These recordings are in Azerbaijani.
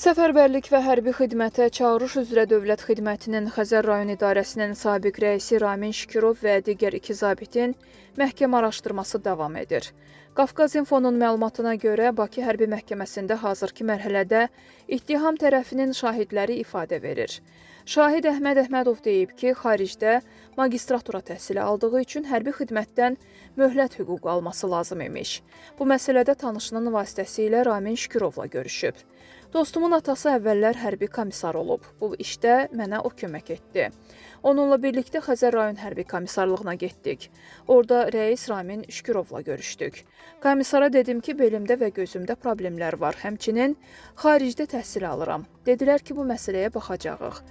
Səfərbərlik və hərbi xidmətə çağırış üzrə Dövlət Xidmətinin Xəzər rayon idarəsinin sabiq rəisi Ramin Şükürov və digər 2 zabitin məhkəmə araşdırması davam edir. Qafqaz İnfonun məlumatına görə Bakı Hərbi Məhkəməsində hazırki mərhələdə ittiham tərəfinin şahidləri ifadə verir. Şahid Əhməd Əhmədov deyib ki, xaricdə magistratura təhsili aldığı üçün hərbi xidmətdən möhlət hüququ alması lazım imiş. Bu məsələdə tanışının vasitəsilə Ramin Şükürovla görüşüb. Dostumun atası əvvəllər hərbi komissar olub. Bu işdə mənə o kömək etdi. Onunla birlikdə Xəzər rayon hərbi komissarlığına getdik. Orada rəis Ramin Şükürovla görüşdük. Komissara dedim ki, belimdə və gözümdə problemlər var. Həmçinin xaricdə təhsil alıram. Dedilər ki, bu məsələyə baxacağıq.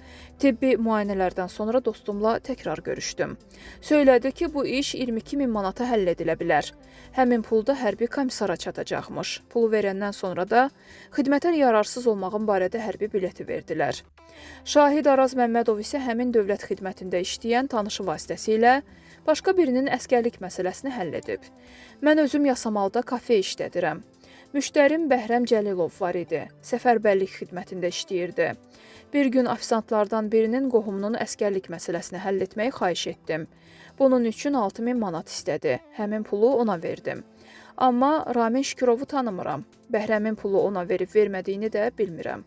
Tibbi müayinələrdən sonra dostumla təkrar görüşdüm. Söylədi ki, bu iş 22 min manata həll edilə bilər. Həmin pulda hərbi komissara çatacaqmış. Pulu verəndən sonra da xidmətə yararsız olmağım barədə hərbi bileti verdilər. Şahid Araz Məmmədov isə həmin dövlət xidmətində işləyən tanışı vasitəsilə başqa birinin əskərlik məsələsini həll edib. Mən özüm Yasamalda kafe işlədirəm. Müştərim Bəhrəm Cəlilov var idi. Səfərbərlik xidmətində işləyirdi. Bir gün ofisantlardan birinin qohumunun əskərlik məsələsini həll etməyi xahiş etdim. Bunun üçün 6 min manat istədi. Həmin pulu ona verdim. Amma Ramin Şükürovu tanımıram. Bəhrəmin pulu ona verib-vermədiyini də bilmirəm.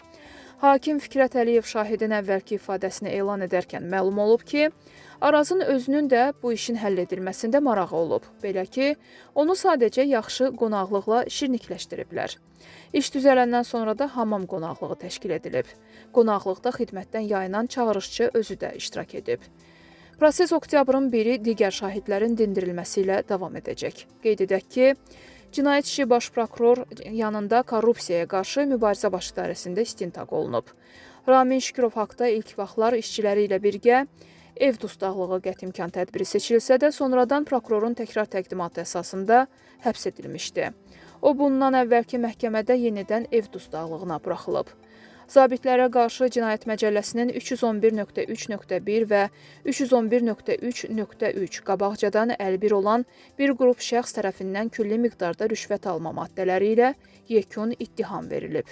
Hakim Fikrət Əliyev şahidin əvvəlki ifadəsini elan edərkən məlum olub ki, Arazın özünün də bu işin həll edilməsində marağı olub. Belə ki, onu sadəcə yaxşı qonaqlıqla şirnikləşdiriblər. İş düzələndən sonra da hamam qonaqlığı təşkil edilib. Qonaqlıqda xidmətdən yayınan çağırışçı özü də iştirak edib. Proses oktyabrın 1-i digər şahidlərin dindirilməsi ilə davam edəcək. Qeyd edək ki, Cinayət İşi Baş Prokuror yanında korrupsiyaya qarşı mübarizə baş idarəsində istintaq olunub. Ramin Şükürov haqda ilk vaxtlar işçiləri ilə birgə ev dustaqlığı qəti imkan tədbiri seçilsə də, sonradan prokurorun təkrar təqdimatı əsasında həbs edilmişdi. O, bundan əvvəlki məhkəmədə yenidən ev dustaqlığına buraxılıb. Zabitlərə qarşı Cinayət Məcəlləsinin 311.3.1 və 311.3.3 qabaqcadan əlbir olan bir qrup şəxs tərəfindən külli miqdarda rüşvət alma maddələri ilə yekun ittiham verilib.